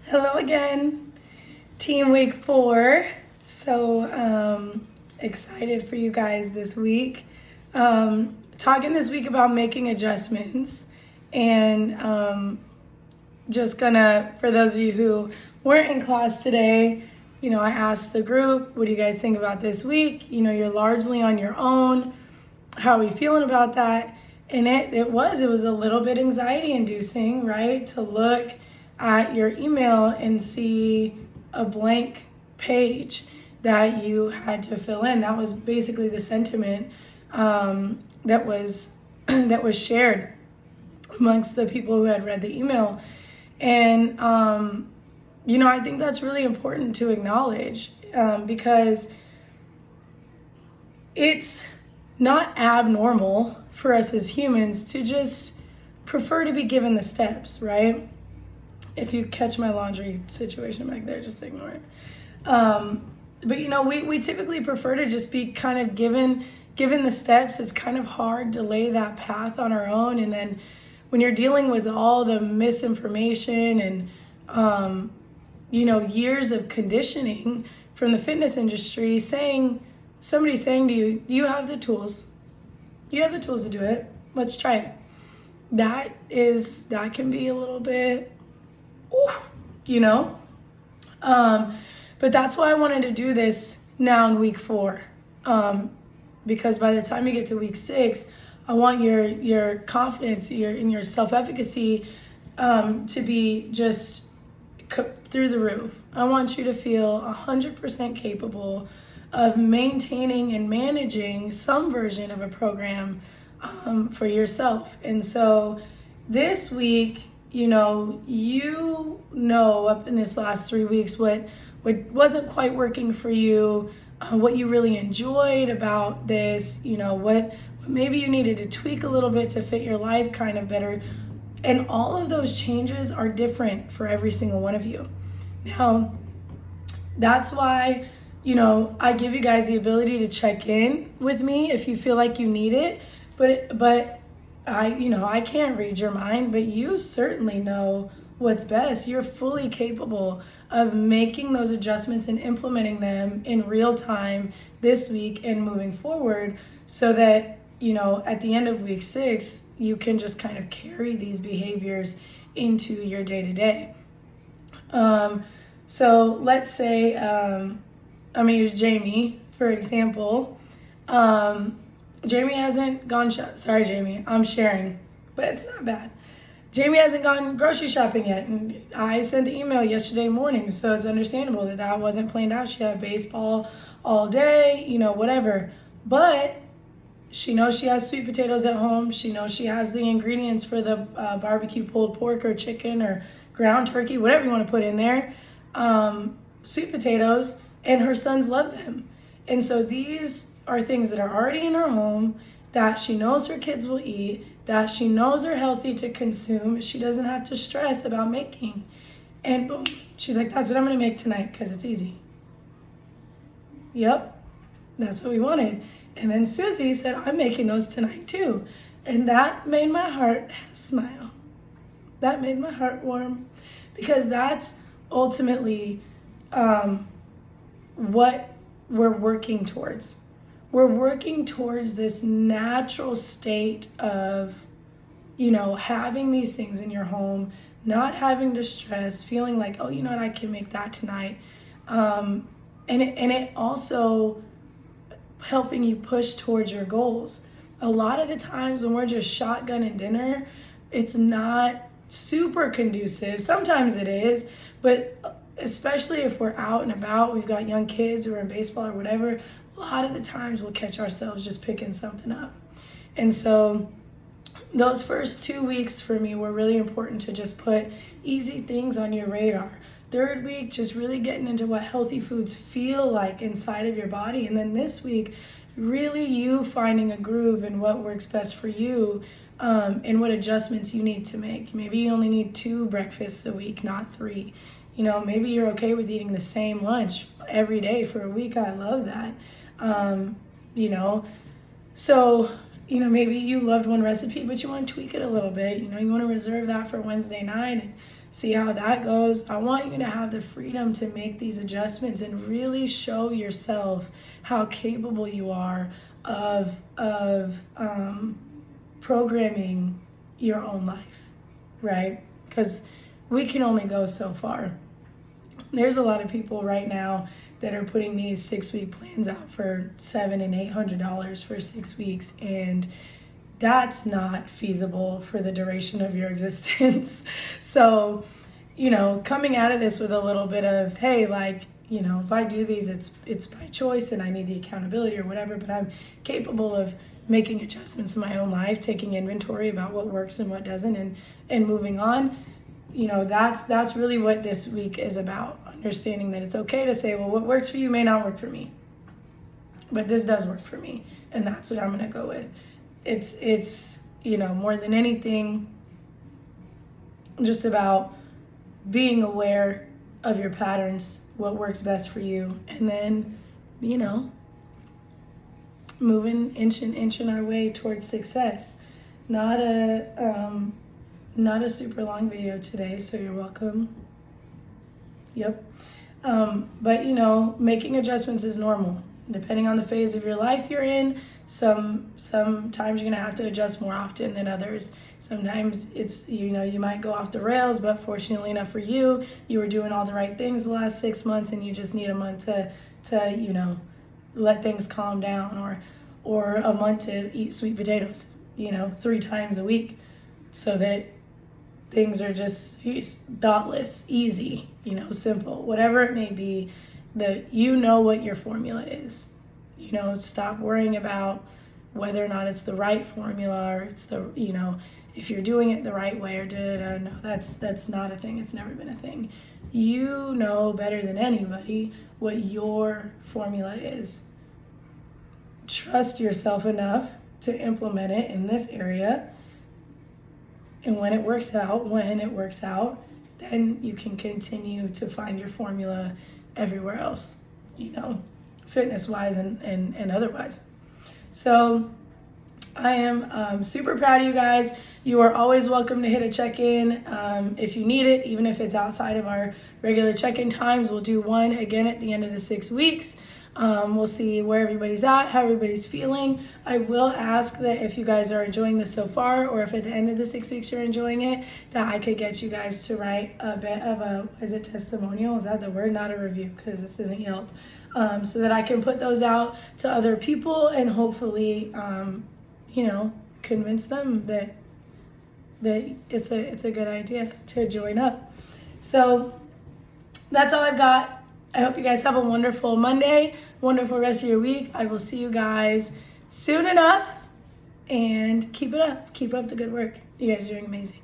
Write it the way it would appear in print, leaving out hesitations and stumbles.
Hello again, Team Week 4. So excited for you guys this week. Talking this week about making adjustments and just gonna, for those of you who weren't in class today, I asked the group, what do you guys think about this week? You're largely on your own. How are we feeling about that? And it was a little bit anxiety inducing, right? To look at your email and see a blank page that you had to fill in. That was basically the sentiment that was that was shared amongst the people who had read the email. And I think that's really important to acknowledge because it's not abnormal for us as humans to just prefer to be given the steps, right? If you catch my laundry situation back there, just ignore it. But we typically prefer to just be kind of given the steps. It's kind of hard to lay that path on our own. And then when you're dealing with all the misinformation and, years of conditioning from the fitness industry, somebody saying to you, you have the tools to do it. Let's try it. That can be a little bit, but that's why I wanted to do this now in week 4. Because by the time you get to week 6, I want your confidence, your self-efficacy to be just through the roof. I want you to feel 100% capable of maintaining and managing some version of a program for yourself. And so this week, up in this last 3 weeks what wasn't quite working for you, what you really enjoyed about this, what maybe you needed to tweak a little bit to fit your life kind of better. And all of those changes are different for every single one of you. Now, that's why, I give you guys the ability to check in with me if you feel like you need it. But I can't read your mind, but you certainly know what's best. You're fully capable of making those adjustments and implementing them in real time this week and moving forward so that, at the end of week 6, you can just kind of carry these behaviors into your day-to-day. So let's say, I'm going to use Jamie, for example. Jamie hasn't gone, sorry Jamie, I'm sharing, but it's not bad. Jamie hasn't gone grocery shopping yet, and I sent the email yesterday morning, so it's understandable that wasn't planned out. She had baseball all day, whatever. But she knows she has sweet potatoes at home. She knows she has the ingredients for the barbecue pulled pork or chicken or ground turkey, whatever you want to put in there, sweet potatoes, and her sons love them. And so these are things that are already in her home that she knows her kids will eat, that she knows are healthy to consume. She doesn't have to stress about making. And boom, she's like, that's what I'm going to make tonight because it's easy. Yep, that's what we wanted. And then Susie said, I'm making those tonight too. And that made my heart smile. That made my heart warm because that's ultimately what we're working towards. We're working towards this natural state of, having these things in your home, not having to stress, feeling like, oh, I can make that tonight. And it also helping you push towards your goals. A lot of the times when we're just shotgunning dinner, it's not super conducive. Sometimes it is, but especially if we're out and about, we've got young kids who are in baseball or whatever, a lot of the times we'll catch ourselves just picking something up. And so those first 2 weeks for me were really important to just put easy things on your radar. 3rd week, just really getting into what healthy foods feel like inside of your body. And then this week, really you finding a groove in what works best for you and what adjustments you need to make. Maybe you only need 2 breakfasts a week, not 3. Maybe you're okay with eating the same lunch every day for a week. I love that. So, maybe you loved one recipe, but you want to tweak it a little bit. You want to reserve that for Wednesday night and see how that goes. I want you to have the freedom to make these adjustments and really show yourself how capable you are of programming your own life, right? Because we can only go so far. There's a lot of people right now that are putting these 6-week plans out for $700 and $800 for 6 weeks, and that's not feasible for the duration of your existence. So, coming out of this with a little bit of, hey, like, if I do these, it's by choice and I need the accountability or whatever, but I'm capable of making adjustments in my own life, taking inventory about what works and what doesn't, and moving on. That's really what this week is about. Understanding that it's okay to say, well, what works for you may not work for me, but this does work for me, and that's what I'm going to go with. It's more than anything, just about being aware of your patterns, what works best for you, and then, moving inching our way towards success. Not a super long video today, so you're welcome. Yep. But making adjustments is normal. Depending on the phase of your life you're in, sometimes you're gonna have to adjust more often than others. Sometimes it's, you might go off the rails, but fortunately enough for you, you were doing all the right things the last 6 months and you just need a month to let things calm down, or a month to eat sweet potatoes, 3 times a week, so that things are just thoughtless, easy, simple, whatever it may be, that what your formula is. Stop worrying about whether or not it's the right formula, or it's if you're doing it the right way, or no, that's not a thing. It's never been a thing. You know better than anybody what your formula is. Trust yourself enough to implement it in this area, and when it works out, then you can continue to find your formula everywhere else, fitness-wise and otherwise. So I am super proud of you guys. You are always welcome to hit a check-in if you need it, even if it's outside of our regular check-in times. We'll do one again at the end of the 6 weeks. We'll see where everybody's at, how everybody's feeling. I will ask that if you guys are enjoying this so far, or if at the end of the 6 weeks you're enjoying it, that I could get you guys to write a bit of a, testimonial? Is that the word? Not a review, because this isn't Yelp. So that I can put those out to other people and hopefully, convince them that it's a good idea to join up. So that's all I've got. I hope you guys have a wonderful Monday, wonderful rest of your week. I will see you guys soon enough, and keep it up. Keep up the good work. You guys are doing amazing.